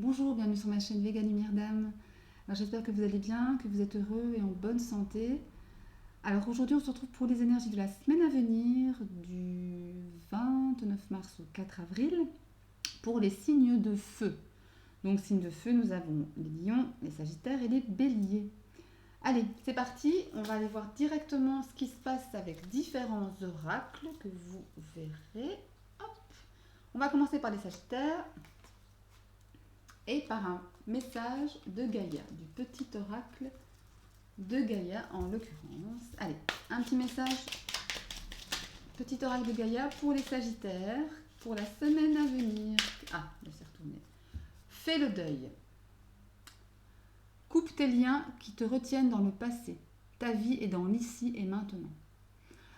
Bonjour, bienvenue sur ma chaîne Vegan Lumière d'âme. Alors, j'espère que vous allez bien, que vous êtes heureux et en bonne santé. Alors aujourd'hui on se retrouve pour les énergies de la semaine à venir, du 29 mars au 4 avril, pour les signes de feu. Donc signes de feu, nous avons les lions, les sagittaires et les béliers. Allez, c'est parti, on va aller voir directement ce qui se passe avec différents oracles que vous verrez. Hop. On va commencer par les sagittaires et par un message de Gaïa, du petit oracle de Gaïa en l'occurrence. Allez, un petit message, petit oracle de Gaïa pour les sagittaires, pour la semaine à venir. Ah, là c'est retourné. Fais le deuil. Coupe tes liens qui te retiennent dans le passé. Ta vie est dans l'ici et maintenant.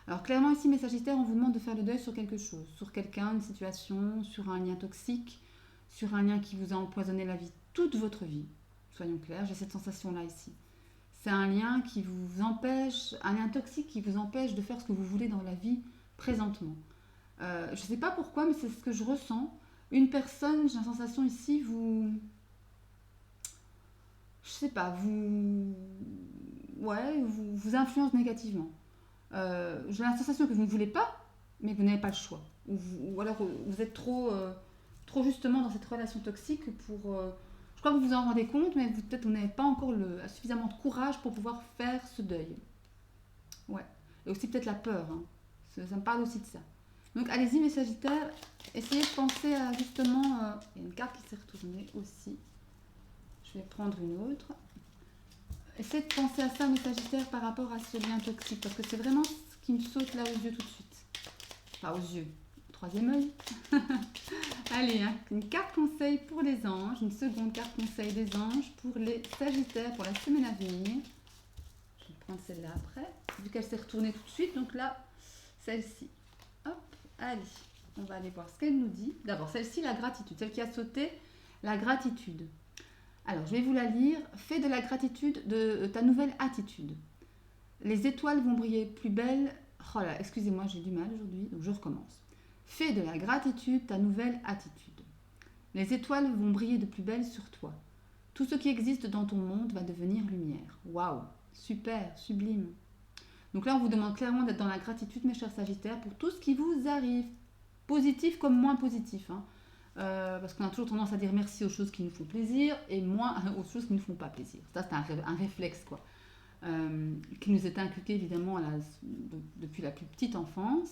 Alors clairement ici, mes sagittaires, on vous demande de faire le deuil sur quelque chose, sur quelqu'un, une situation, sur un lien toxique, sur un lien qui vous a empoisonné la vie toute votre vie. Soyons clairs, j'ai cette sensation-là ici. C'est un lien qui vous empêche, un lien toxique qui vous empêche de faire ce que vous voulez dans la vie présentement. Je ne sais pas pourquoi, mais c'est ce que je ressens. Une personne, j'ai la sensation ici, je sais pas, vous influence négativement. J'ai la sensation que vous ne voulez pas, mais que vous n'avez pas le choix. Ou alors vous êtes trop justement dans cette relation toxique pour... je crois que vous vous en rendez compte, mais peut-être vous n'avez pas encore suffisamment de courage pour pouvoir faire ce deuil. Ouais. Et aussi peut-être la peur. Hein. Ça me parle aussi de ça. Donc allez-y mes sagittaires, essayez de penser à justement... il y a une carte qui s'est retournée aussi. Je vais prendre une autre. Essayez de penser à ça mes sagittaires par rapport à ce lien toxique, parce que c'est vraiment ce qui me saute là aux yeux tout de suite. Enfin aux yeux. Troisième œil. Allez, hein, une carte conseil pour les anges, une seconde carte conseil des anges pour les sagittaires pour la semaine à venir. Je vais prendre celle-là après, vu qu'elle s'est retournée tout de suite, donc là, celle-ci. Hop, allez, on va aller voir ce qu'elle nous dit. D'abord, celle-ci, la gratitude, celle qui a sauté, la gratitude. Alors, je vais vous la lire. Fais de la gratitude de ta nouvelle attitude. Les étoiles vont briller plus belles. Oh là, excusez-moi, j'ai du mal aujourd'hui, donc je recommence. Fais de la gratitude ta nouvelle attitude. Les étoiles vont briller de plus belle sur toi. Tout ce qui existe dans ton monde va devenir lumière. Waouh, super, sublime. Donc là, on vous demande clairement d'être dans la gratitude, mes chers sagittaires, pour tout ce qui vous arrive, positif comme moins positif. Hein. Parce qu'on a toujours tendance à dire merci aux choses qui nous font plaisir et moins aux choses qui ne nous font pas plaisir. Ça, c'est un réflexe, quoi. Qui nous est inculqué évidemment depuis la plus petite enfance.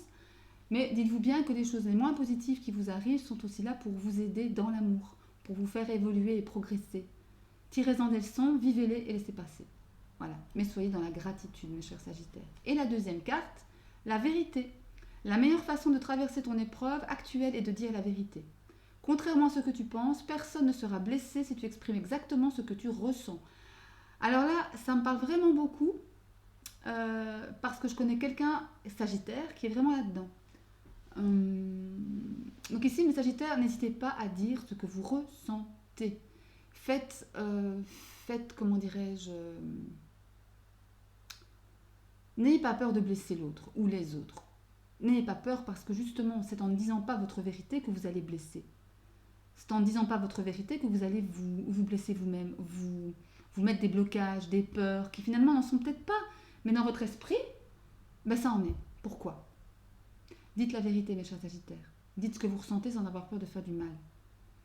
Mais dites-vous bien que les choses les moins positives qui vous arrivent sont aussi là pour vous aider dans l'amour, pour vous faire évoluer et progresser. Tirez-en des leçons, vivez-les et laissez passer. Voilà, mais soyez dans la gratitude, mes chers sagittaires. Et la deuxième carte, la vérité. La meilleure façon de traverser ton épreuve actuelle est de dire la vérité. Contrairement à ce que tu penses, personne ne sera blessé si tu exprimes exactement ce que tu ressens. Alors là, ça me parle vraiment beaucoup parce que je connais quelqu'un, Sagittaire, qui est vraiment là-dedans. Donc ici, mes Sagittaires, n'hésitez pas à dire ce que vous ressentez. Faites, comment dirais-je, n'ayez pas peur de blesser l'autre ou les autres. N'ayez pas peur parce que justement, c'est en ne disant pas votre vérité que vous allez blesser. C'est en ne disant pas votre vérité que vous allez vous blesser vous-même, vous mettre des blocages, des peurs qui finalement n'en sont peut-être pas. Mais dans votre esprit, ben ça en est. Pourquoi ? Dites la vérité, mes chers sagittaires. Dites ce que vous ressentez sans avoir peur de faire du mal.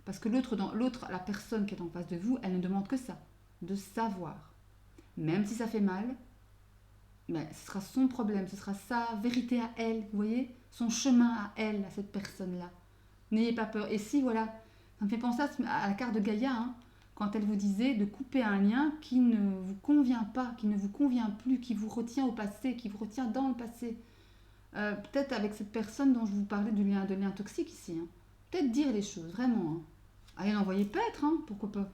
Parce que l'autre, la personne qui est en face de vous, elle ne demande que ça, de savoir. Même si ça fait mal, ben, ce sera son problème, ce sera sa vérité à elle, vous voyez, son chemin à elle, à cette personne-là. N'ayez pas peur. Et si, voilà, ça me fait penser à la carte de Gaïa, hein, quand elle vous disait de couper un lien qui ne vous convient pas, qui ne vous convient plus, qui vous retient au passé, qui vous retient dans le passé. Peut-être avec cette personne dont je vous parlais de lien toxique ici. Hein. Peut-être dire les choses, vraiment. Hein. Allez l'envoyer paître, hein, pourquoi pas.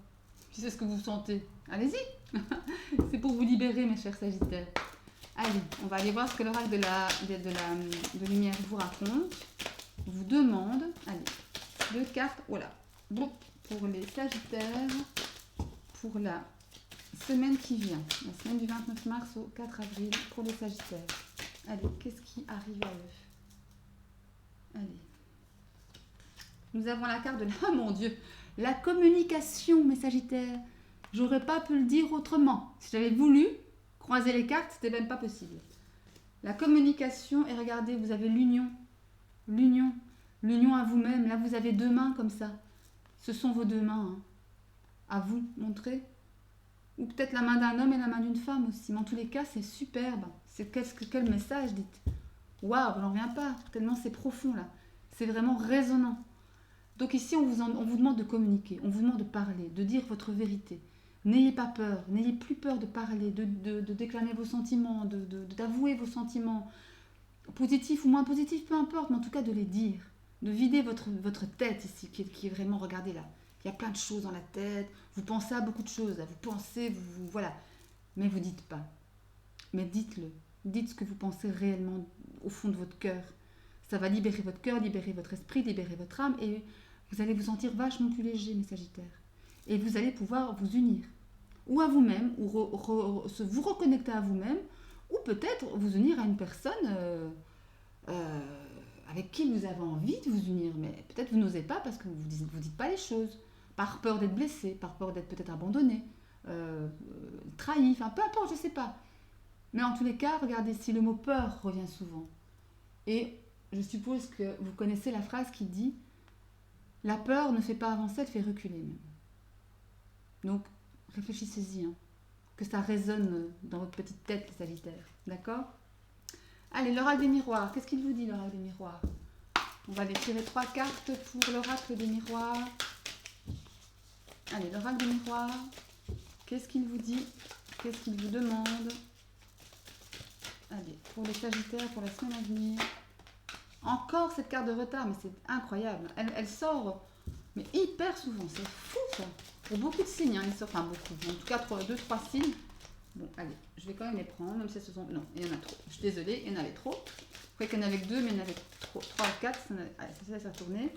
Si c'est ce que vous sentez, allez-y. C'est pour vous libérer, mes chers sagittaires. Allez, on va aller voir ce que l'oracle de lumière vous raconte. Vous demande, allez, 2 cartes, voilà, pour les sagittaires, pour la semaine qui vient, la semaine du 29 mars au 4 avril pour les sagittaires. Allez, qu'est-ce qui arrive à eux ? Allez. Nous avons la carte de la... Oh mon Dieu ! La communication, mes Sagittaires. J'aurais pas pu le dire autrement. Si j'avais voulu croiser les cartes, c'était même pas possible. La communication, et regardez, vous avez l'union. L'union. L'union à vous-même. Là, vous avez deux mains comme ça. Ce sont vos deux mains. Hein. À vous, montrer. Ou peut-être la main d'un homme et la main d'une femme aussi. Mais en tous les cas, c'est superbe. C'est quel message, dites. Waouh, j'en reviens pas. Tellement c'est profond, là. C'est vraiment résonnant. Donc ici, on vous demande de communiquer. On vous demande de parler, de dire votre vérité. N'ayez pas peur. N'ayez plus peur de parler, de déclamer vos sentiments, d'avouer vos sentiments. Positifs ou moins positifs, peu importe. Mais en tout cas, de les dire. De vider votre tête ici, qui est vraiment, regardez là. Il y a plein de choses dans la tête. Vous pensez à beaucoup de choses. Là. Vous pensez, voilà. Mais vous dites pas. Mais dites-le. Dites ce que vous pensez réellement au fond de votre cœur. Ça va libérer votre cœur, libérer votre esprit, libérer votre âme. Et vous allez vous sentir vachement plus léger, mes Sagittaires. Et vous allez pouvoir vous unir. Ou à vous-même, ou vous reconnecter à vous-même. Ou peut-être vous unir à une personne... avec qui vous avez envie de vous unir, mais peut-être vous n'osez pas parce que vous dites pas les choses, par peur d'être blessé, par peur d'être peut-être abandonné, trahi, enfin peu importe, je sais pas. Mais en tous les cas, regardez, si le mot peur revient souvent, et je suppose que vous connaissez la phrase qui dit « La peur ne fait pas avancer, elle fait reculer même ». Donc, réfléchissez-y, hein, que ça résonne dans votre petite tête, les Sagittaires, d'accord ? Allez, l'oracle des miroirs. Qu'est-ce qu'il vous dit, l'oracle des miroirs? On va aller tirer 3 cartes pour l'oracle des miroirs. Allez, l'oracle des miroirs. Qu'est-ce qu'il vous dit? Qu'est-ce qu'il vous demande? Allez, pour les Sagittaires, pour la semaine à venir. Encore cette carte de retard, mais c'est incroyable. Elle sort, mais hyper souvent. C'est fou, ça. Pour beaucoup de signes, hein, elle sort. Enfin, beaucoup. En tout cas, 2-3 signes. Bon, allez, je vais quand même les prendre, même si elles se sont... Non, il y en a trop. Je suis désolée, il y en avait trop. Je croyais qu'il y en avait que 2, mais il y en avait 3 ou 4. Allez, ça va tourner.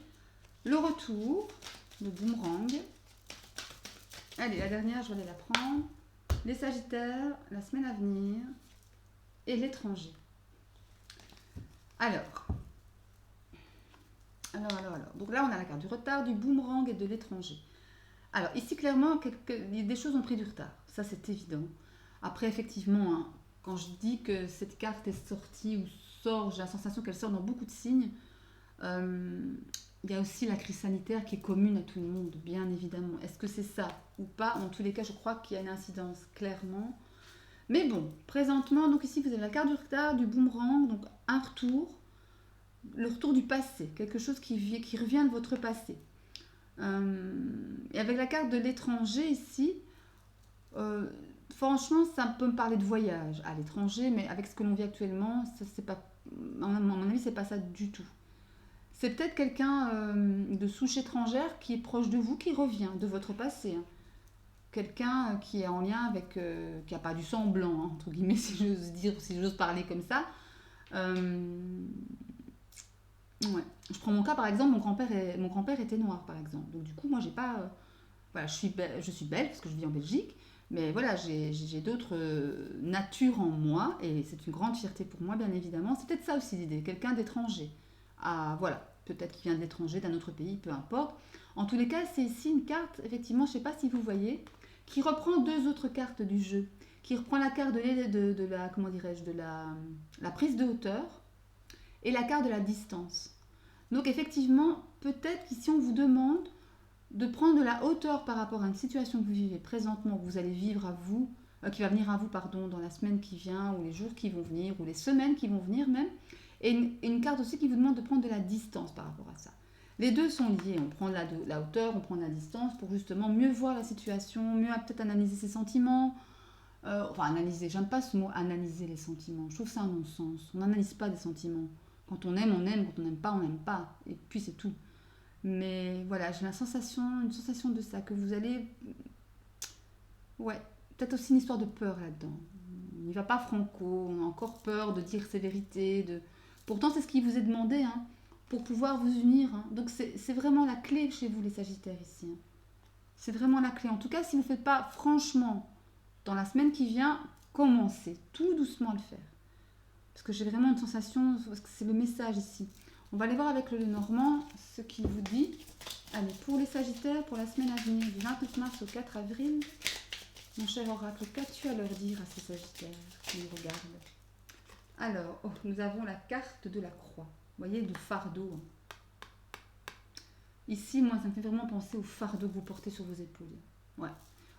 Le retour, le boomerang. Allez, la dernière, je vais aller la prendre. Les Sagittaires, la semaine à venir. Et l'étranger. Alors. Donc là, on a la carte du retard, du boomerang et de l'étranger. Alors, ici, clairement, des choses ont pris du retard. Ça, c'est évident. Après, effectivement, hein, quand je dis que cette carte est sortie ou sort, j'ai la sensation qu'elle sort dans beaucoup de signes. Il y a aussi la crise sanitaire qui est commune à tout le monde, bien évidemment. Est-ce que c'est ça ou pas? En tous les cas, je crois qu'il y a une incidence, clairement. Mais bon, présentement, donc ici, vous avez la carte du retard, du boomerang, donc un retour, le retour du passé, quelque chose qui revient de votre passé. Et avec la carte de l'étranger ici, franchement, ça peut me parler de voyage à l'étranger, mais avec ce que l'on vit actuellement, ça, c'est pas, à mon avis, c'est pas ça du tout. C'est peut-être quelqu'un de souche étrangère qui est proche de vous, qui revient de votre passé. Hein. Quelqu'un qui est en lien avec, qui n'a pas du sang blanc, hein, entre guillemets, si j'ose dire, si j'ose parler comme ça. Ouais. Je prends mon cas, par exemple, mon grand-père était noir, par exemple. Donc du coup, moi, j'ai pas... voilà, je suis belle parce que je vis en Belgique, mais voilà, j'ai d'autres natures en moi, et c'est une grande fierté pour moi, bien évidemment. C'est peut-être ça aussi l'idée, quelqu'un d'étranger. Ah, voilà, peut-être qu'il vient de l'étranger, d'un autre pays, peu importe. En tous les cas, c'est ici une carte, effectivement, je ne sais pas si vous voyez, qui reprend 2 autres cartes du jeu, qui reprend la carte de la, comment dirais-je, de la prise de hauteur, et la carte de la distance. Donc effectivement, peut-être qu'ici on vous demande de prendre de la hauteur par rapport à une situation que vous vivez présentement, que vous allez vivre à vous, qui va venir à vous, pardon, dans la semaine qui vient, ou les jours qui vont venir, ou les semaines qui vont venir même, et une carte aussi qui vous demande de prendre de la distance par rapport à ça. Les deux sont liés, on prend de la hauteur, on prend de la distance pour justement mieux voir la situation, mieux peut-être analyser ses sentiments, enfin analyser, j'aime pas ce mot analyser les sentiments, je trouve ça un non-sens, on n'analyse pas des sentiments. Quand on aime, quand on n'aime pas, et puis c'est tout. Mais voilà, j'ai une sensation de ça, que vous allez... Ouais, peut-être aussi une histoire de peur là-dedans. On n'y va pas franco, on a encore peur de dire ses vérités. Pourtant, c'est ce qui vous est demandé, hein, pour pouvoir vous unir. Hein. Donc c'est vraiment la clé chez vous, les Sagittaires, ici. Hein. C'est vraiment la clé. En tout cas, si vous ne faites pas franchement, dans la semaine qui vient, commencez tout doucement à le faire. Parce que j'ai vraiment une sensation, parce que c'est le message ici. On va aller voir avec le Normand ce qu'il vous dit. Allez, pour les Sagittaires, pour la semaine à venir, du 29 mars au 4 avril, mon cher oracle, qu'as-tu à leur dire à ces Sagittaires qui nous regardent? Alors, nous avons la carte de la croix. Vous voyez, du fardeau. Ici, moi, ça me fait vraiment penser au fardeau que vous portez sur vos épaules. Ouais.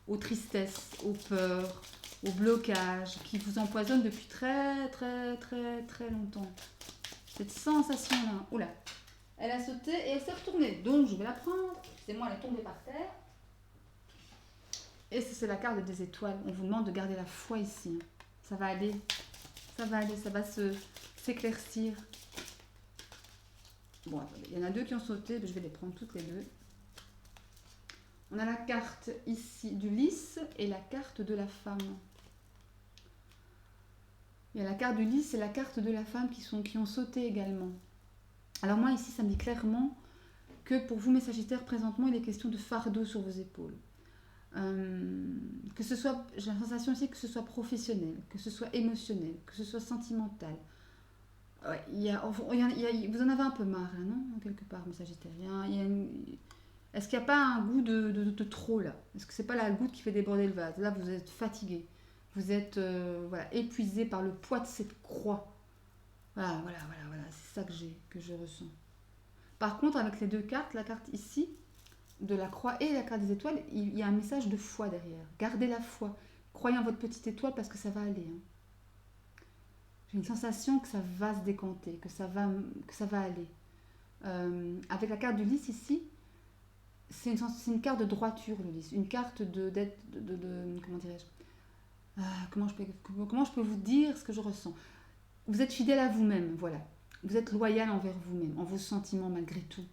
Aux tristesses, aux peurs, aux blocages qui vous empoisonnent depuis très, très, très, très longtemps. Cette sensation-là. Oula. Elle a sauté et elle s'est retournée. Donc, je vais la prendre. C'est moi, elle est tombée par terre. Et c'est la carte des étoiles. On vous demande de garder la foi ici. Ça va aller. Ça va aller. Ça va s'éclaircir. Bon, attendez. Il y en a deux qui ont sauté. Je vais les prendre toutes les deux. On a la carte ici du lys et la carte de la femme. Il y a la carte du lys et la carte de la femme qui ont sauté également. Alors moi ici ça me dit clairement que pour vous mes Sagittaires présentement il est question de fardeau sur vos épaules. Que ce soit, j'ai la sensation aussi que ce soit professionnel, que ce soit émotionnel, que ce soit sentimental. Ouais, vous en avez un peu marre là, non? Quelque part mes Sagittaires. Est-ce qu'il n'y a pas un goût de trop là? Est-ce que c'est pas la goutte qui fait déborder le vase? Là vous êtes fatigué. Vous êtes voilà, épuisé par le poids de cette croix. Voilà, c'est ça que je ressens. Par contre, avec les deux cartes, la carte ici, de la croix et la carte des étoiles, il y a un message de foi derrière. Gardez la foi. Croyez en votre petite étoile parce que ça va aller. Hein. J'ai une sensation que ça va se décanter, que ça va aller. Avec la carte du lys ici, c'est une carte de droiture, le lys. Une carte comment dirais-je? Comment je peux vous dire ce que je ressens? Vous êtes fidèle à vous-même, voilà. Vous êtes loyal envers vous-même, en vos sentiments malgré tout.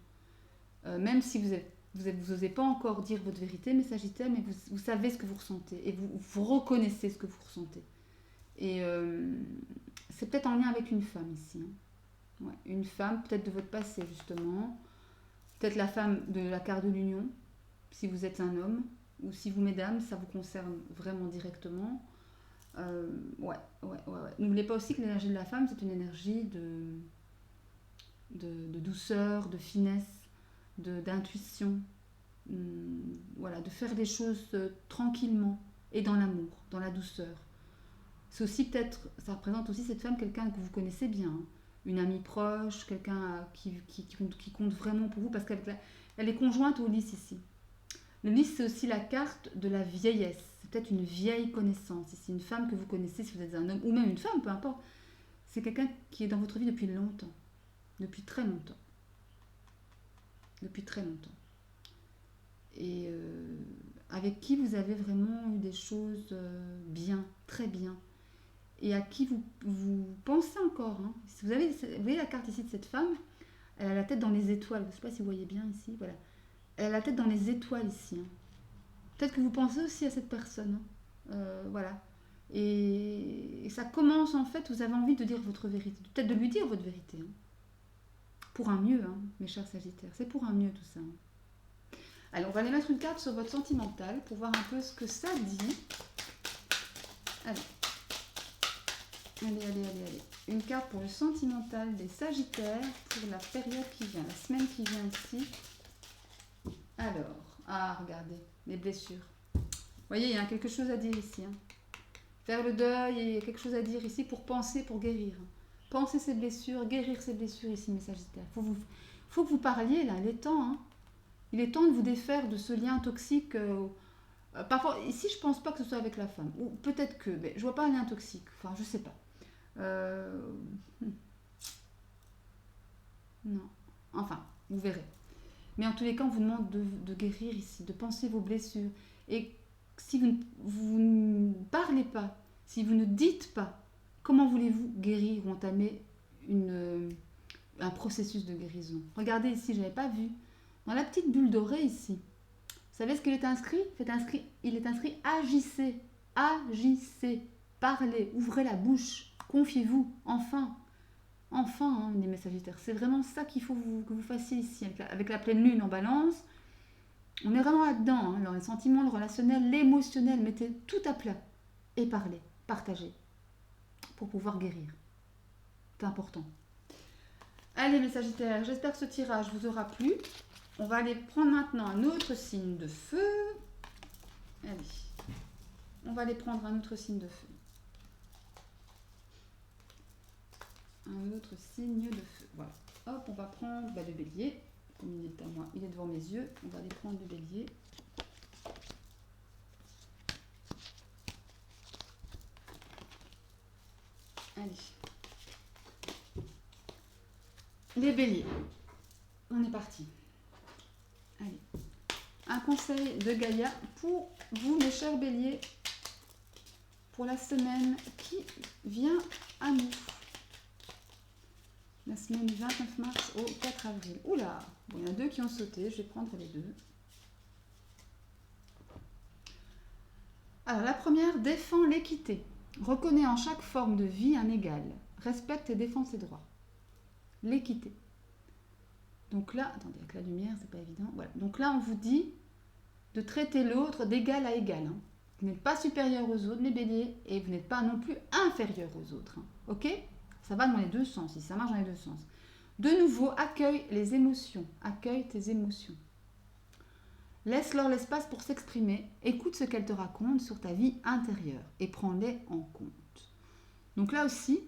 Même si vous n'osez pas encore dire votre vérité, mes Sagittaires, mais vous savez ce que vous ressentez et vous reconnaissez ce que vous ressentez. Et c'est peut-être en lien avec une femme ici. Hein. Ouais, une femme, peut-être de votre passé justement. Peut-être la femme de la carte de l'union, si vous êtes un homme. Ou si vous, mesdames, ça vous concerne vraiment directement. Ouais. N'oubliez pas aussi que l'énergie de la femme, c'est une énergie de douceur, de finesse, d'intuition. Voilà, de faire des choses tranquillement et dans l'amour, dans la douceur. C'est aussi peut-être, ça représente aussi cette femme, quelqu'un que vous connaissez bien, hein. Une amie proche, quelqu'un qui compte vraiment pour vous, parce qu'elle est conjointe au lys ici. Le lys, c'est aussi la carte de la vieillesse. C'est peut-être une vieille connaissance. C'est une femme que vous connaissez, si vous êtes un homme, ou même une femme, peu importe. C'est quelqu'un qui est dans votre vie depuis longtemps. Depuis très longtemps. Depuis très longtemps. Et avec qui vous avez vraiment eu des choses bien, très bien. Et à qui vous pensez encore. Hein. Vous voyez la carte ici de cette femme, elle a la tête dans les étoiles. Je ne sais pas si vous voyez bien ici. Voilà. Elle a la tête dans les étoiles ici. Hein. Peut-être que vous pensez aussi à cette personne. Hein. Voilà. Et ça commence en fait, vous avez envie de dire votre vérité. Peut-être de lui dire votre vérité. Hein. Pour un mieux, hein, mes chers Sagittaires. C'est pour un mieux tout ça. Hein. Alors, on va aller mettre une carte sur votre sentimental pour voir un peu ce que ça dit. Allez. Une carte pour le sentimental des Sagittaires pour la période qui vient, la semaine qui vient ici. Alors, regardez, les blessures. Vous voyez, il y a quelque chose à dire ici. Hein. Faire le deuil, il y a quelque chose à dire ici pour penser, pour guérir. Penser ses blessures, guérir ses blessures ici, mes Sagittaires. Faut que vous parliez, là, il est temps. Hein. Il est temps de vous défaire de ce lien toxique. Parfois, ici, je pense pas que ce soit avec la femme. Ou peut-être que, mais je vois pas un lien toxique. Enfin, je sais pas. Non. Enfin, vous verrez. Mais en tous les cas, on vous demande de guérir ici, de penser vos blessures. Et si vous ne parlez pas, si vous ne dites pas, comment voulez-vous guérir ou entamer un processus de guérison? Regardez ici, je n'avais pas vu. Dans la petite bulle dorée ici, vous savez ce qu'il est inscrit? Il est inscrit agissez, agissez, parlez, ouvrez la bouche, confiez-vous, enfin, hein, mes Sagittaires. C'est vraiment ça qu'il faut que vous fassiez ici, avec la pleine lune en balance. On est vraiment là-dedans, hein, dans les sentiments, le relationnel, l'émotionnel. Mettez tout à plat et parlez, partagez, pour pouvoir guérir. C'est important. Allez mes Sagittaires, j'espère que ce tirage vous aura plu. On va aller prendre maintenant un autre signe de feu. Allez, on va aller prendre un autre signe de feu. Un autre signe de feu. Voilà. Hop, on va prendre le bélier. Comme il est à moi, il est devant mes yeux. On va aller prendre le bélier. Allez. Les béliers. On est parti. Allez. Un conseil de Gaïa pour vous, mes chers béliers, pour la semaine qui vient à nous. La semaine du 29 mars au 4 avril. Oula, bon, il y en a deux qui ont sauté, je vais prendre les deux. Alors, la première, défend l'équité. Reconnais en chaque forme de vie un égal. Respecte et défend ses droits. L'équité. Donc là, attendez, avec la lumière, c'est pas évident. Voilà. Donc là, on vous dit de traiter l'autre d'égal à égal. Hein. Vous n'êtes pas supérieur aux autres, mes béliers, et vous n'êtes pas non plus inférieur aux autres. Hein. Ok ? Ça va dans les deux sens, ça marche dans les deux sens. De nouveau, accueille les émotions. Accueille tes émotions. Laisse-leur l'espace pour s'exprimer. Écoute ce qu'elles te racontent sur ta vie intérieure et prends-les en compte. Donc là aussi,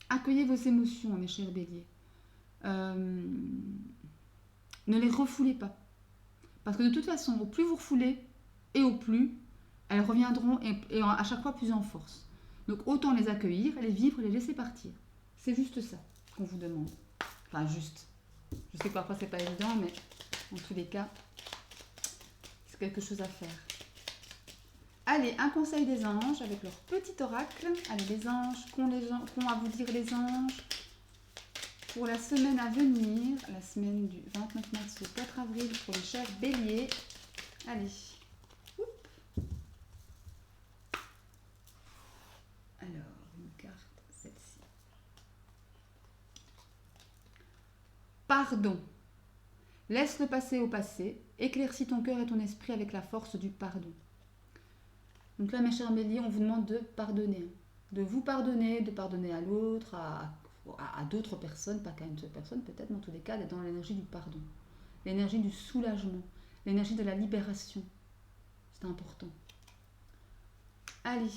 accueillez vos émotions, mes chers béliers. Ne les refoulez pas. Parce que de toute façon, au plus vous refoulez et au plus, elles reviendront et à chaque fois plus en force. Donc autant les accueillir, les vivre, les laisser partir. C'est juste ça qu'on vous demande. Enfin, juste. Je sais que parfois, c'est pas évident, mais en tous les cas, c'est quelque chose à faire. Allez, un conseil des anges avec leur petit oracle. Allez, les anges, qu'ont à vous dire les anges pour la semaine à venir, la semaine du 29 mars au 4 avril pour les chers béliers. Allez. Oups. Alors, une carte, celle-ci. Pardon. Laisse le passé au passé. Éclaircis ton cœur et ton esprit avec la force du pardon. Donc là, mes chers béliers, on vous demande de pardonner. De vous pardonner, de pardonner à l'autre, à d'autres personnes, pas qu'à une seule personne peut-être, mais en tous les cas, d'être dans l'énergie du pardon. L'énergie du soulagement. L'énergie de la libération. C'est important. Allez.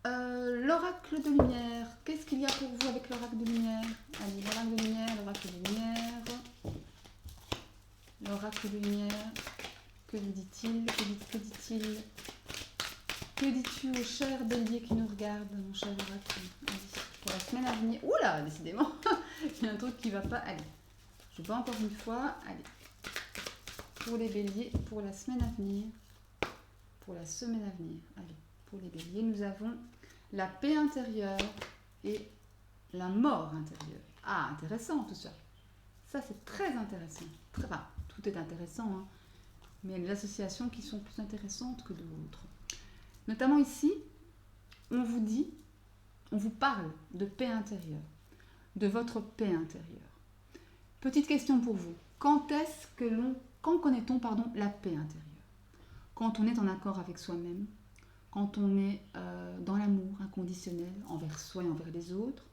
L'oracle de lumière. Qu'est-ce qu'il y a pour vous avec l'oracle de lumière? Allez, l'oracle de lumière, l'oracle de lumière. L'oracle de lumière. Que vous dit-il? Que dit-il? Que dis-tu aux chers béliers qui nous regardent, mon cher oracle? Allez, pour la semaine à venir. Oula, décidément, il y a un truc qui ne va pas. Allez, je vais encore une fois. Allez, pour les béliers, pour la semaine à venir. Pour la semaine à venir. Allez, pour les béliers, nous avons la paix intérieure et la mort intérieure. Ah, intéressant tout ça. Ça, c'est très intéressant. Enfin, tout est intéressant, hein. Mais il y a des associations qui sont plus intéressantes que d'autres. Notamment ici, on vous dit, on vous parle de paix intérieure, de votre paix intérieure. Petite question pour vous. Quand connaît-on la paix intérieure? Quand on est en accord avec soi-même, quand on est dans l'amour inconditionnel envers soi et envers les autres,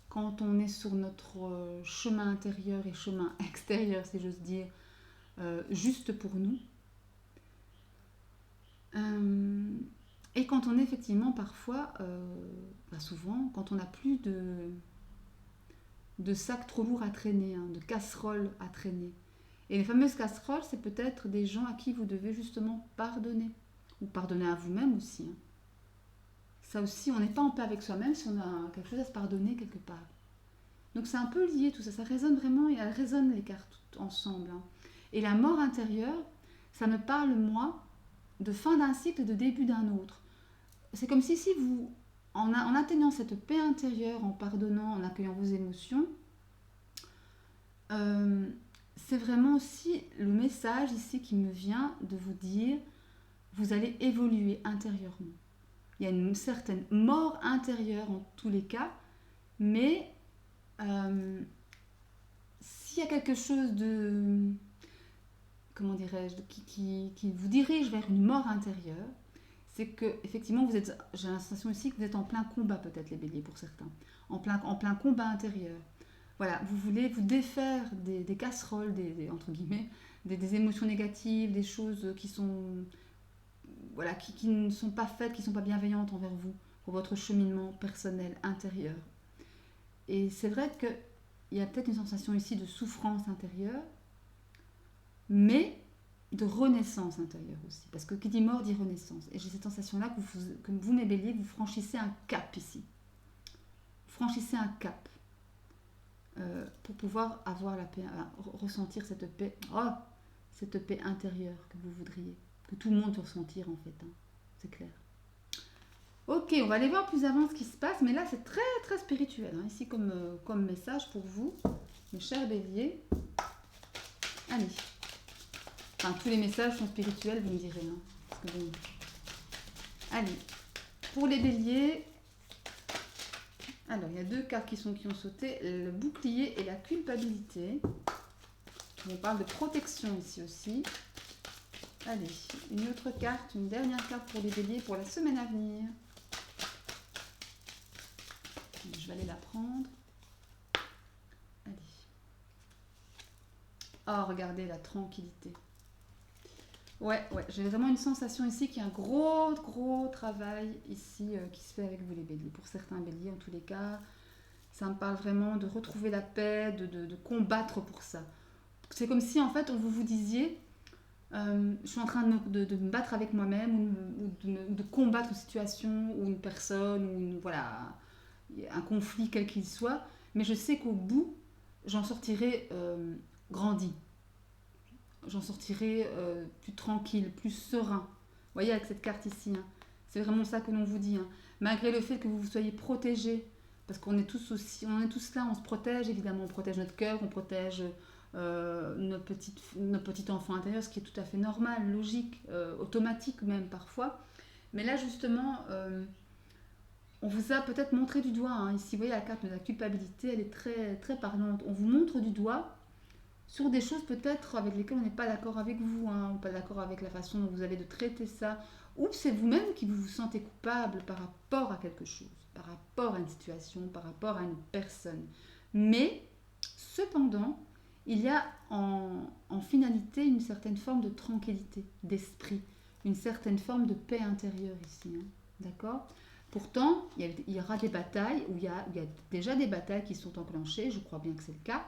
quand on est sur notre chemin intérieur et chemin extérieur, si j'ose dire, juste pour nous. Et quand on est effectivement parfois, souvent, quand on n'a plus de sacs trop lourds à traîner, hein, de casseroles à traîner. Et les fameuses casseroles, c'est peut-être des gens à qui vous devez justement pardonner. Ou pardonner à vous-même aussi. Hein. Ça aussi, on n'est pas en paix avec soi-même si on a quelque chose à se pardonner quelque part. Donc c'est un peu lié tout ça, ça résonne vraiment, et elles résonnent les cartes toutes ensemble. Hein. Et la mort intérieure, ça me parle, moi, de fin d'un cycle et de début d'un autre. C'est comme si vous, en atteignant cette paix intérieure, en pardonnant, en accueillant vos émotions, c'est vraiment aussi le message ici qui me vient de vous dire, vous allez évoluer intérieurement. Il y a une certaine mort intérieure en tous les cas, mais s'il y a quelque chose de, comment dirais-je, qui vous dirige vers une mort intérieure, c'est que effectivement j'ai l'impression aussi que vous êtes en plein combat, peut-être les béliers pour certains, en plein combat intérieur. voilà, vous voulez vous défaire des casseroles, entre guillemets, des émotions négatives, des choses qui sont, voilà, qui ne sont pas faites, qui ne sont pas bienveillantes envers vous, pour votre cheminement personnel, intérieur. Et c'est vrai qu'il y a peut-être une sensation ici de souffrance intérieure, mais de renaissance intérieure aussi. Parce que qui dit mort dit renaissance. Et j'ai cette sensation-là que vous, mes béliers, vous franchissez un cap ici. Vous franchissez un cap pour pouvoir avoir la paix, ressentir cette paix, cette paix intérieure que vous voudriez. Que tout le monde peut ressentir en fait. Hein. C'est clair. Ok, on va aller voir plus avant ce qui se passe. Mais là, c'est très très spirituel. Hein, ici, comme message pour vous, mes chers béliers. Allez. Enfin, tous les messages sont spirituels, vous me direz. Hein, parce que bon... Allez, pour les béliers, alors il y a 2 cartes qui ont sauté, le bouclier et la culpabilité. On parle de protection ici aussi. Allez, une autre carte, une dernière carte pour les béliers pour la semaine à venir. Je vais aller la prendre. Allez. Oh, regardez la tranquillité. Ouais, j'ai vraiment une sensation ici qu'il y a un gros travail ici qui se fait avec vous les béliers. Pour certains béliers, en tous les cas, ça me parle vraiment de retrouver la paix, de combattre pour ça. C'est comme si, en fait, vous disiez, je suis en train de me battre avec moi-même ou de combattre une situation ou une personne ou voilà, un conflit quel qu'il soit, mais je sais qu'au bout, j'en sortirai grandi. J'en sortirai plus tranquille, plus serein. Vous voyez avec cette carte ici, hein, c'est vraiment ça que l'on vous dit. Hein. Malgré le fait que vous soyez protégés, parce qu'on est tous là, on se protège évidemment, on protège notre cœur, on protège notre petit enfant intérieur, ce qui est tout à fait normal, logique, automatique même parfois. Mais là justement, on vous a peut-être montré du doigt. Hein. Ici, vous voyez la carte de la culpabilité, elle est très, très parlante. On vous montre du doigt sur des choses peut-être avec lesquelles on n'est pas d'accord avec vous, hein, ou pas d'accord avec la façon dont vous avez de traiter ça, ou c'est vous-même qui vous sentez coupable par rapport à quelque chose, par rapport à une situation, par rapport à une personne. Mais, cependant, il y a en finalité une certaine forme de tranquillité d'esprit, une certaine forme de paix intérieure ici, hein, d'accord ? Pourtant, il y aura des batailles, où il y a déjà des batailles qui sont enclenchées, je crois bien que c'est le cas,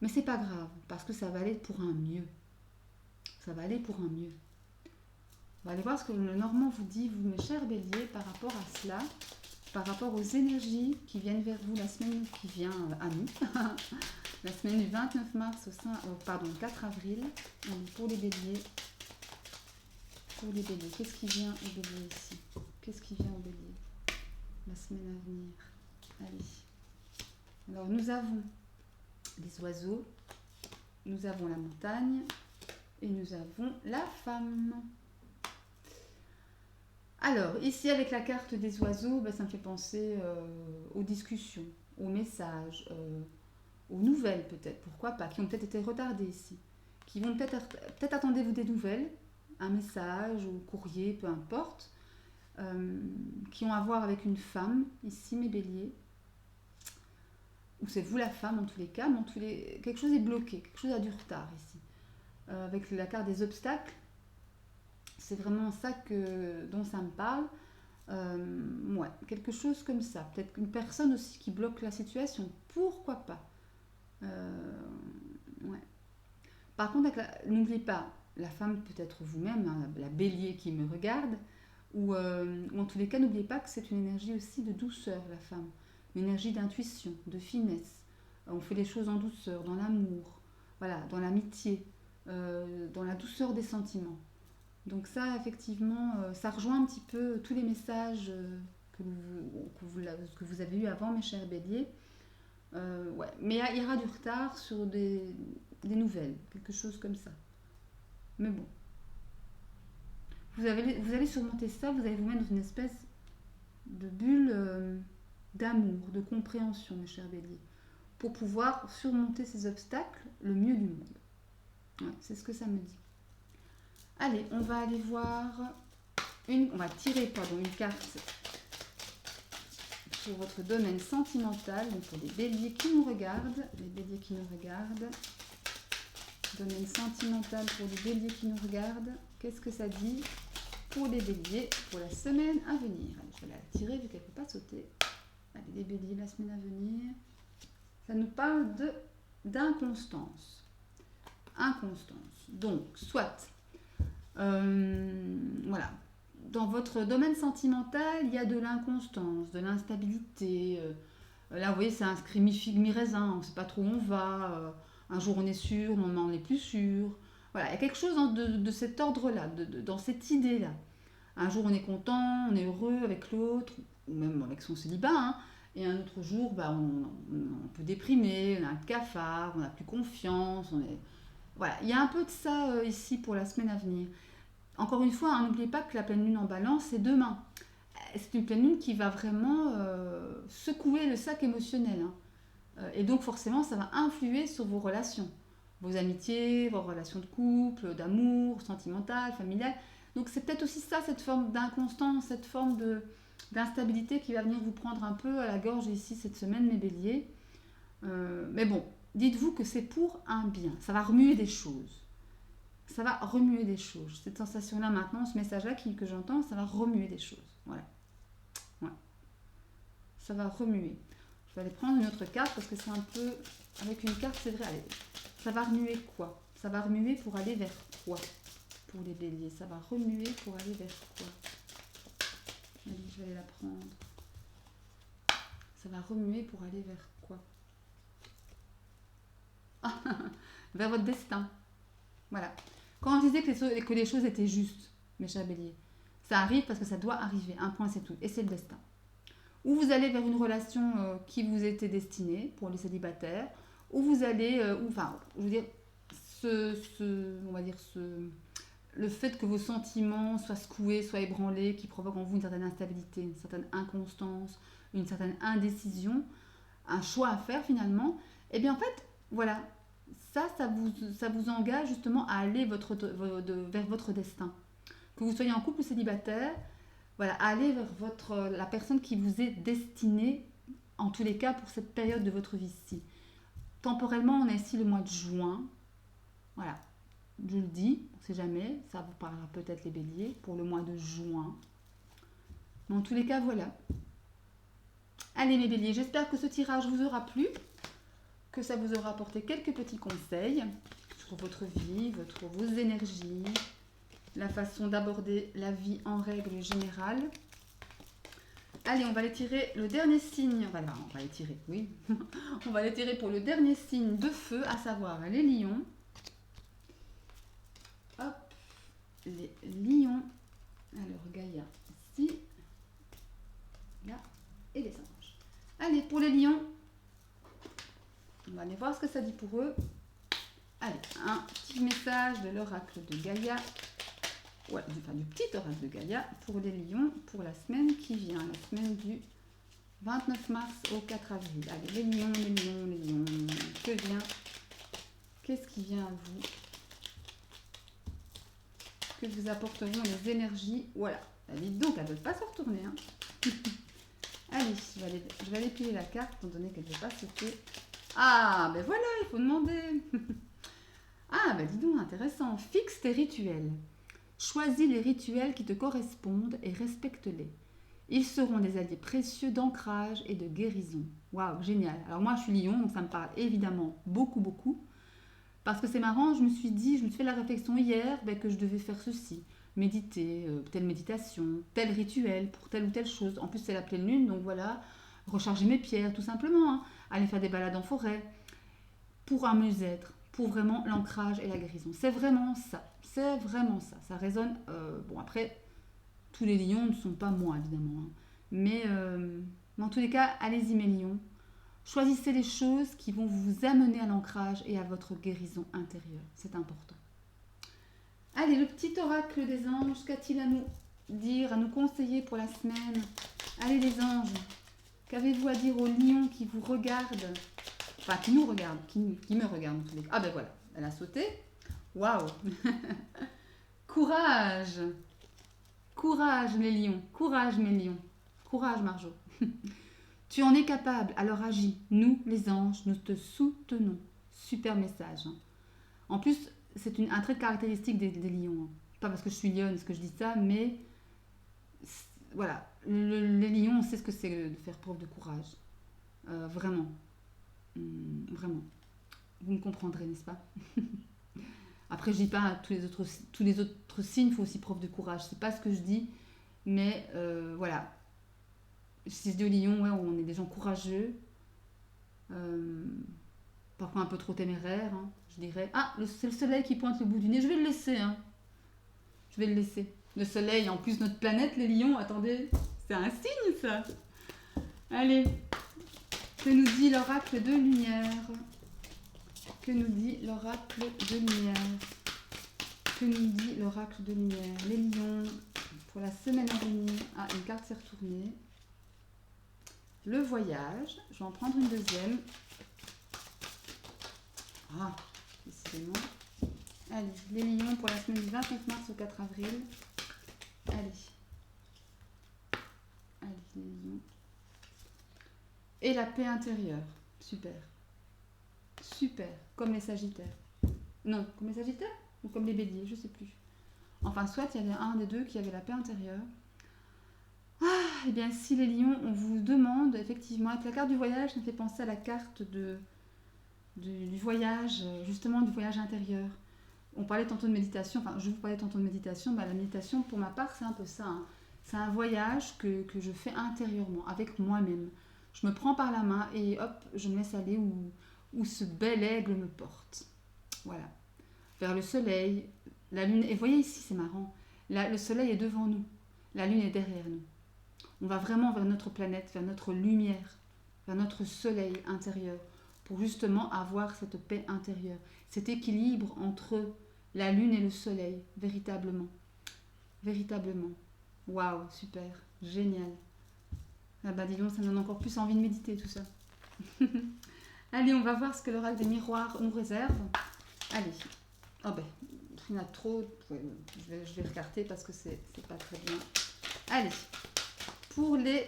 mais c'est pas grave, parce que ça va aller pour un mieux. Ça va aller pour un mieux. On va aller voir ce que le Normand vous dit, vous mes chers béliers, par rapport à cela, par rapport aux énergies qui viennent vers vous la semaine qui vient à nous, la semaine du 29 mars au 4 avril, pour les béliers. Pour les béliers, qu'est-ce qui vient aux béliers ici? Qu'est-ce qui vient aux béliers la semaine à venir? Allez. Alors nous avons les oiseaux, nous avons la montagne et nous avons la femme. Alors, ici avec la carte des oiseaux, ça me fait penser aux discussions, aux messages, aux nouvelles peut-être, pourquoi pas, qui ont peut-être été retardées ici. Qui vont peut-être attendez-vous des nouvelles, un message ou courrier, peu importe, qui ont à voir avec une femme, ici mes béliers. Ou c'est vous la femme en tous les cas, mais quelque chose est bloqué, quelque chose a du retard ici. Avec la carte des obstacles, c'est vraiment ça dont ça me parle. Ouais, quelque chose comme ça. Peut-être une personne aussi qui bloque la situation, pourquoi pas. Ouais. Par contre, n'oubliez pas, la femme peut être vous-même, hein, la bélier qui me regarde, ou en tous les cas, n'oubliez pas que c'est une énergie aussi de douceur, la femme. Une énergie d'intuition, de finesse. On fait les choses en douceur, dans l'amour, voilà, dans l'amitié, dans la douceur des sentiments. Donc ça, effectivement, ça rejoint un petit peu tous les messages que vous avez eus avant, mes chers béliers. Ouais. Mais il y aura du retard sur des nouvelles, quelque chose comme ça. Mais bon. Vous allez surmonter ça, vous allez vous mettre dans une espèce de bulle d'amour, de compréhension, mes chers béliers, pour pouvoir surmonter ces obstacles le mieux du monde. Ouais, c'est ce que ça me dit. Allez, on va aller voir on va tirer une carte pour votre domaine sentimental, donc pour les béliers qui nous regardent, domaine sentimental pour les béliers qui nous regardent, qu'est-ce que ça dit pour les béliers pour la semaine à venir? Allez, je vais la tirer vu qu'elle ne peut pas sauter. Allez, les béliers, la semaine à venir, ça nous parle d'inconstance. Inconstance. Donc, soit, voilà, dans votre domaine sentimental, il y a de l'inconstance, de l'instabilité. Là, vous voyez, c'est inscrit mi-figue, mi-raisin. On ne sait pas trop où on va. Un jour, on est sûr, le lendemain, on n'est plus sûr. Voilà, il y a quelque chose de cet ordre-là, dans cette idée-là. Un jour, on est content, on est heureux avec l'autre, ou même avec son célibat. Hein, et un autre jour, bah, on peut déprimer, on a un cafard, on n'a plus confiance. Voilà, il y a un peu de ça ici pour la semaine à venir. Encore une fois, hein, n'oubliez pas que la pleine lune en balance, c'est demain. C'est une pleine lune qui va vraiment secouer le sac émotionnel. Hein. Et donc forcément, ça va influer sur vos relations. Vos amitiés, vos relations de couple, d'amour, sentimentales, familiales. Donc c'est peut-être aussi ça, cette forme d'inconstance, cette forme d'instabilité qui va venir vous prendre un peu à la gorge ici cette semaine, mes béliers. Mais bon, dites-vous que c'est pour un bien. Ça va remuer des choses. Ça va remuer des choses. Cette sensation-là maintenant, ce message-là que j'entends, ça va remuer des choses. Voilà. Ouais. Ça va remuer. Je vais aller prendre une autre carte parce que c'est un peu... Avec une carte, c'est vrai. Allez. Ça va remuer quoi? Ça va remuer pour aller vers quoi? Pour les béliers. Ça va remuer pour aller vers quoi? Allez, je vais aller la prendre. Ça va remuer pour aller vers quoi? Vers votre destin. Voilà. Quand je disais que les choses étaient justes, mes chers béliers, ça arrive parce que ça doit arriver. Un point, c'est tout. Et c'est le destin. Ou vous allez vers une relation qui vous était destinée pour les célibataires, ou vous allez, je veux dire, on va dire le fait que vos sentiments soient secoués, soient ébranlés, qui provoquent en vous une certaine instabilité, une certaine inconstance, une certaine indécision, un choix à faire finalement, et bien en fait, voilà, ça vous engage justement à aller vers votre destin. Que vous soyez en couple ou célibataire, voilà, aller vers la personne qui vous est destinée, en tous les cas pour cette période de votre vie-ci. Temporellement, on est ici le mois de juin. Voilà, je le dis, on ne sait jamais, ça vous parlera peut-être les béliers, pour le mois de juin. Mais en tous les cas, voilà. Allez les béliers, j'espère que ce tirage vous aura plu, que ça vous aura apporté quelques petits conseils sur votre vie, vos énergies, la façon d'aborder la vie en règle générale. Allez, on va aller tirer le dernier signe. On va les tirer, oui. On va les tirer pour le dernier signe de feu, à savoir les lions. Hop, les lions. Alors, Gaïa, ici, là, et les anges. Allez, pour les lions, on va aller voir ce que ça dit pour eux. Allez, un petit message de l'oracle de Gaïa. Ouais, du petit oracle de Gaïa pour les lions pour la semaine qui vient, la semaine du 29 mars au 4 avril. Allez, les lions, qu'est-ce qui vient à vous? Que vous apporteront les énergies? Voilà, dites donc, elle ne veut pas se retourner. Hein. Allez, je vais aller piler la carte, étant donné qu'elle ne veut pas sauter. Ah, ben voilà, il faut demander. Ah, ben dis donc, intéressant. Fixe tes rituels. Choisis les rituels qui te correspondent et respecte-les. Ils seront des alliés précieux d'ancrage et de guérison. Waouh, génial. Alors moi, je suis lion, donc ça me parle évidemment beaucoup, beaucoup. Parce que c'est marrant, je me suis fait la réflexion hier que je devais faire ceci. Méditer, telle méditation, tel rituel pour telle ou telle chose. En plus, c'est la pleine lune, donc voilà, recharger mes pierres, tout simplement. Hein. Aller faire des balades en forêt. Pour un mieux-être, pour vraiment l'ancrage et la guérison. C'est vraiment ça. C'est vraiment ça. Ça résonne. Bon, après, tous les lions ne sont pas moi, évidemment. Hein. Mais en tous les cas, allez-y, mes lions. Choisissez les choses qui vont vous amener à l'ancrage et à votre guérison intérieure. C'est important. Allez, le petit oracle des anges, qu'a-t-il à nous dire, à nous conseiller pour la semaine? Allez, les anges, qu'avez-vous à dire aux lions qui vous regardent? Enfin, qui nous regardent, qui me regardent. Ah ben voilà, elle a sauté. Waouh. Courage. Courage, les lions. Courage, mes lions. Courage, Marjo. Tu en es capable, alors agis. Nous, les anges, nous te soutenons. Super message. Hein. En plus, c'est un trait de caractéristique des lions. Hein. Pas parce que je suis lionne, ce que je dis ça, mais voilà. Les lions, on sait ce que c'est de faire preuve de courage. Vraiment. Vraiment. Vous me comprendrez, n'est-ce pas? Après, je dis pas tous les autres signes font aussi preuve de courage. C'est pas ce que je dis, mais voilà. Si je dis aux lions, ouais, on est des gens courageux, parfois un peu trop téméraires. Hein, je dirais, ah, c'est le soleil qui pointe le bout du nez. Je vais le laisser. Hein. Je vais le laisser. Le soleil, en plus notre planète, les lions. Attendez, c'est un signe ça. Allez, que nous dit l'oracle de lumière? Que nous dit l'oracle de lumière? Que nous dit l'oracle de lumière? Les lions, pour la semaine à venir. Ah, une carte s'est retournée. Le voyage. Je vais en prendre une deuxième. Ah, décidément. Allez, les lions pour la semaine du 29 mars au 4 avril. Allez. Allez, les lions. Et la paix intérieure. Super. Super. Comme les sagittaires. Non, comme les sagittaires ou comme les béliers, je sais plus. Enfin, soit il y avait un des deux qui avait la paix intérieure. Ah, et bien si les lions, on vous demande, effectivement, avec la carte du voyage, ça me fait penser à la carte du voyage, justement du voyage intérieur. On parlait tantôt de méditation, enfin je vous parlais tantôt de méditation, bah, la méditation pour ma part c'est un peu ça. Hein. C'est un voyage que je fais intérieurement, avec moi-même. Je me prends par la main et hop, je me laisse aller où ce bel aigle me porte. Voilà. Vers le soleil, la lune, et vous voyez ici c'est marrant, le soleil est devant nous, la lune est derrière nous. On va vraiment vers notre planète, vers notre lumière, vers notre soleil intérieur, pour justement avoir cette paix intérieure, cet équilibre entre la lune et le soleil, véritablement. Véritablement. Waouh, super, génial. Ah bah dis donc, ça me donne encore plus envie de méditer tout ça. Allez, on va voir ce que l'oracle des miroirs nous réserve. Allez. Oh ben, il y en a trop. Ouais, je vais recarter parce que c'est pas très bien. Allez. Pour les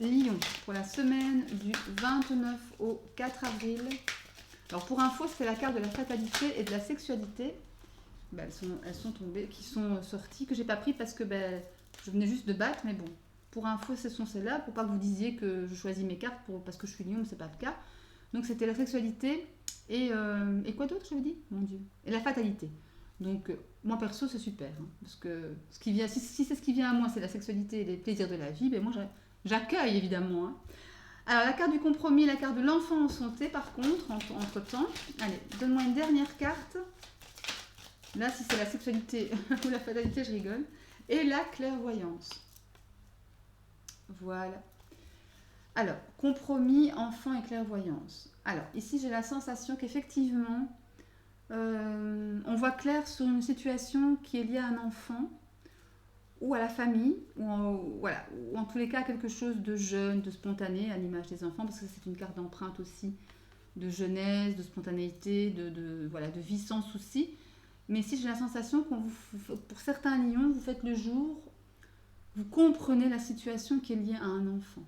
lions, pour la semaine du 29 au 4 avril. Alors pour info, c'est la carte de la fatalité et de la sexualité. Ben, elles sont tombées, qui sont sorties, que j'ai pas pris parce que ben, je venais juste de battre, mais bon. Pour info, ce sont celles-là, pour pas que vous disiez que je choisis mes cartes parce que je suis lion, mais c'est pas le cas. Donc c'était la sexualité et quoi d'autre, je vous dis? Mon Dieu. Et la fatalité. Donc moi perso, c'est super. Hein, parce que ce qui vient, si c'est ce qui vient à moi, c'est la sexualité et les plaisirs de la vie, ben moi j'accueille évidemment. Hein. Alors la carte du compromis, la carte de l'enfant en santé par contre, entre temps. Allez, donne-moi une dernière carte. Là, si c'est la sexualité ou la fatalité, je rigole. Et la clairvoyance. Voilà. Alors, compromis, enfant et clairvoyance. Alors, ici, j'ai la sensation qu'effectivement, on voit clair sur une situation qui est liée à un enfant ou à la famille, voilà, ou en tous les cas quelque chose de jeune, de spontané, à l'image des enfants, parce que c'est une carte d'empreinte aussi, de jeunesse, de spontanéité, voilà, de vie sans souci. Mais ici, j'ai la sensation pour certains lions, vous faites le jour, vous comprenez la situation qui est liée à un enfant.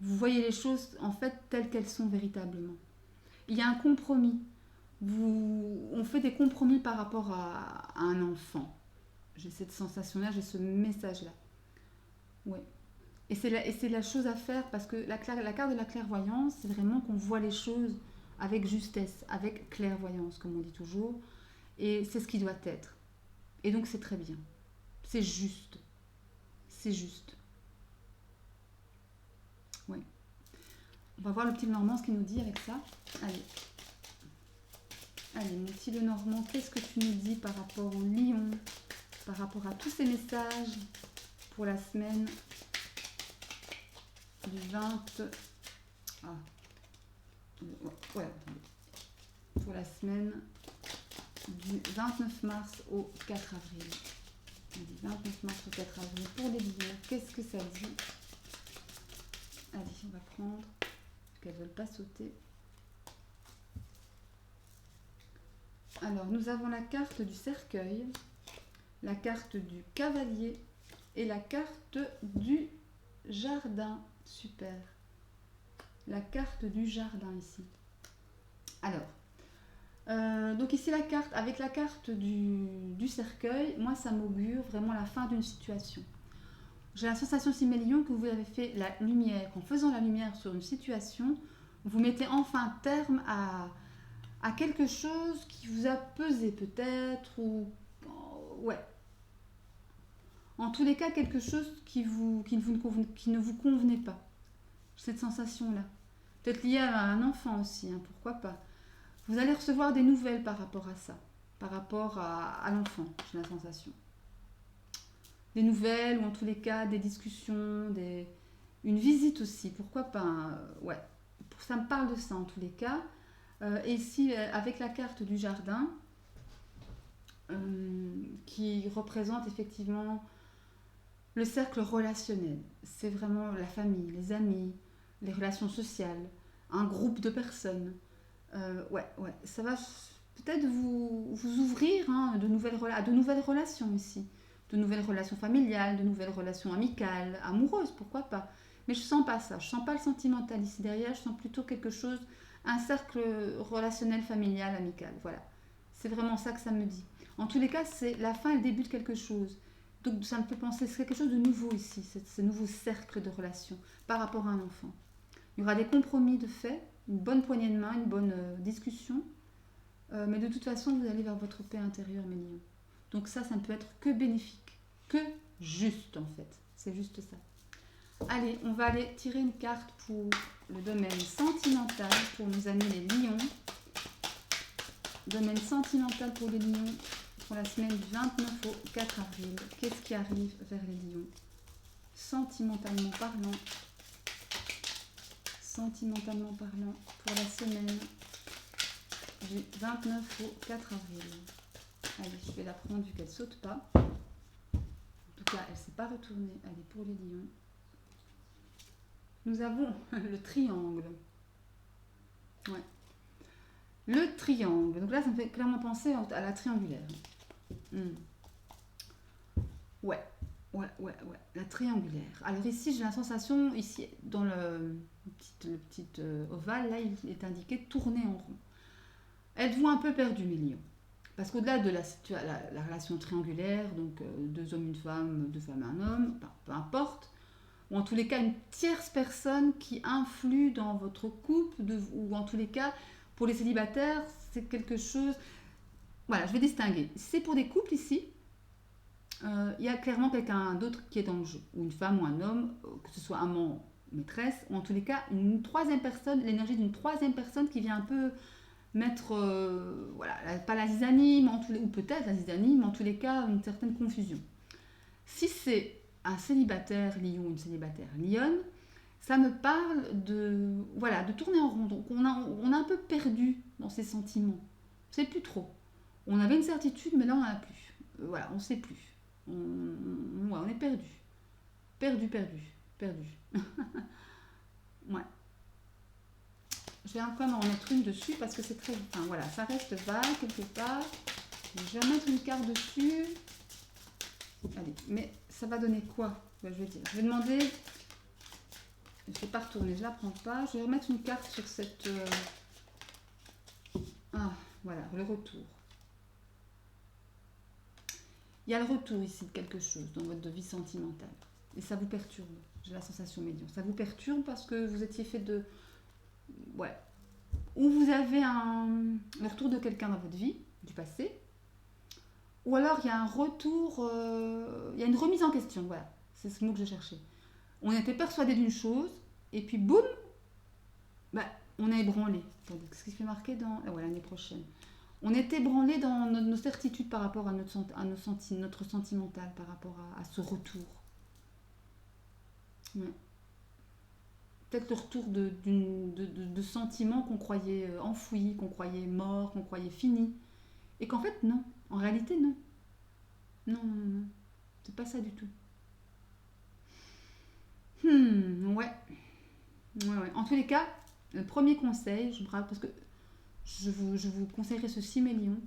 Vous voyez les choses en fait telles qu'elles sont véritablement. Il y a un compromis. On fait des compromis par rapport à un enfant. J'ai cette sensation-là, j'ai ce message-là. Oui. Et c'est la chose à faire parce que la carte de la clairvoyance, c'est vraiment qu'on voit les choses avec justesse, avec clairvoyance, comme on dit toujours. Et c'est ce qui doit être. Et donc c'est très bien. C'est juste. C'est juste. Oui. On va voir le petit Normand, ce qu'il nous dit avec ça. Allez. Allez, mon petit Lenormand, qu'est-ce que tu nous dis par rapport au lion, par rapport à tous ces messages pour la semaine du 20... Ah. Ouais. Pour la semaine du 29 mars au 4 avril. Du 29 mars au 4 avril pour les lions. Qu'est-ce que ça dit? Allez, on va prendre, parce qu'elles ne veulent pas sauter. Alors, nous avons la carte du cercueil, la carte du cavalier et la carte du jardin. Super. la carte du jardin ici. Alors, donc ici la carte, avec la carte du cercueil, moi ça m'augure vraiment la fin d'une situation. J'ai la sensation, Simélion, que vous avez fait la lumière. En faisant la lumière sur une situation, vous mettez enfin terme à quelque chose qui vous a pesé peut-être, ou ouais. En tous les cas, quelque chose qui ne vous convenait pas. Cette sensation-là. Peut-être liée à un enfant aussi, hein, pourquoi pas. Vous allez recevoir des nouvelles par rapport à ça, par rapport à l'enfant, j'ai la sensation. Des nouvelles, ou en tous les cas, des discussions, une visite aussi, pourquoi pas. Ouais, ça me parle de ça en tous les cas. Et ici, avec la carte du jardin, qui représente effectivement le cercle relationnel. C'est vraiment la famille, les amis, les relations sociales, un groupe de personnes. Ouais, ça va peut-être vous ouvrir, hein, à de nouvelles relations ici. De nouvelles relations familiales, de nouvelles relations amicales, amoureuses, pourquoi pas. Mais je sens pas ça, je sens pas le sentimental ici derrière, je sens plutôt quelque chose, un cercle relationnel, familial, amical, voilà. C'est vraiment ça que ça me dit. En tous les cas, c'est la fin et le début de quelque chose. Donc ça me fait penser, c'est quelque chose de nouveau ici, ce nouveau cercle de relations par rapport à un enfant. Il y aura des compromis de fait, une bonne poignée de main, une bonne discussion, mais de toute façon, vous allez vers votre paix intérieure, mes lions. Donc ça ne peut être que bénéfique, que juste en fait. C'est juste ça. Allez, on va aller tirer une carte pour le domaine sentimental, pour nos amis les lions. Domaine sentimental pour les lions, pour la semaine du 29 au 4 avril. Qu'est-ce qui arrive vers les lions? Sentimentalement parlant. Sentimentalement parlant, pour la semaine du 29 au 4 avril. Allez, je vais la prendre vu qu'elle ne saute pas. En tout cas, elle ne s'est pas retournée. Allez, pour les lions. Nous avons le triangle. Ouais. Le triangle. Donc là, ça me fait clairement penser à la triangulaire. Ouais. La triangulaire. Alors ici, j'ai la sensation, ici, dans le petit ovale, là, il est indiqué tourner en rond. Êtes-vous un peu perdu, mes lions? Parce qu'au-delà de la relation triangulaire, donc deux hommes, une femme, deux femmes, un homme, peu importe, ou en tous les cas une tierce personne qui influe dans votre couple, ou en tous les cas, pour les célibataires, c'est quelque chose... Voilà, je vais distinguer. C'est pour des couples ici, il y a clairement quelqu'un d'autre qui est dans le jeu, ou une femme ou un homme, que ce soit amant, maîtresse, ou en tous les cas, une troisième personne, l'énergie d'une troisième personne qui vient un peu... mettre, voilà, pas la zizanie, ou peut-être la zizanie, mais en tous les cas, une certaine confusion. Si c'est un célibataire lion ou une célibataire lionne, ça me parle de tourner en rond. Donc on a un peu perdu dans ses sentiments. On ne sait plus trop. On avait une certitude, mais là on n'en a plus. Voilà, on ne sait plus. On est perdu. Perdu. Ouais. Je vais quand même en mettre une dessus parce que c'est très... Enfin voilà, ça reste vague quelque part. Je vais mettre une carte dessus. Allez, mais ça va donner quoi? Je vais demander... Je ne vais pas retourner, je ne la prends pas. Je vais remettre une carte sur cette... Ah, voilà, le retour. Il y a le retour ici de quelque chose dans votre vie sentimentale. Et ça vous perturbe. J'ai la sensation médium. Ça vous perturbe parce que vous étiez fait de... Ouais. Ou vous avez le retour de quelqu'un dans votre vie, du passé. Ou alors il y a un retour... il y a une remise en question, voilà. C'est ce mot que je cherchais. On était persuadé d'une chose, et puis boum, on est ébranlé. Ce qui fait marquer dans... Ah ouais, l'année prochaine. On est ébranlé dans nos certitudes par rapport à notre sentimental, par rapport à ce retour. Ouais. Peut-être le retour de sentiments qu'on croyait enfouis, qu'on croyait morts, qu'on croyait finis. Et qu'en fait, non. En réalité, non. Non. C'est pas ça du tout. Ouais. En tous les cas, le premier conseil, parce que je vous conseillerais ceci, mes lions.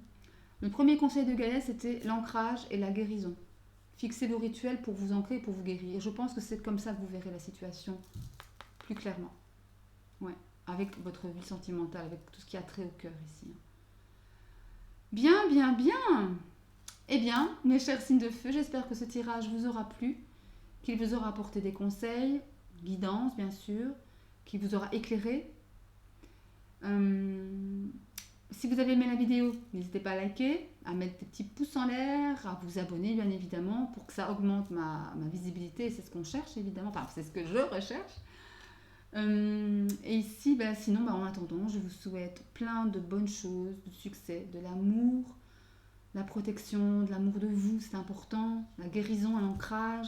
Le premier conseil de Gaïa, c'était l'ancrage et la guérison. Fixez vos rituels pour vous ancrer et pour vous guérir. Et je pense que c'est comme ça que vous verrez la situation plus clairement. Ouais, avec votre vie sentimentale, avec tout ce qui a trait au cœur ici. Bien, bien, bien. Eh bien, mes chers signes de feu, j'espère que ce tirage vous aura plu, qu'il vous aura apporté des conseils, guidance bien sûr, qu'il vous aura éclairé. Si vous avez aimé la vidéo, n'hésitez pas à liker, à mettre des petits pouces en l'air, à vous abonner bien évidemment pour que ça augmente ma visibilité. C'est ce qu'on cherche évidemment, enfin c'est ce que je recherche. Et ici, sinon, en attendant, je vous souhaite plein de bonnes choses, de succès, de l'amour, la protection, de l'amour de vous, c'est important, la guérison, l'ancrage.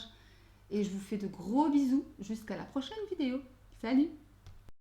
Et je vous fais de gros bisous jusqu'à la prochaine vidéo. Salut!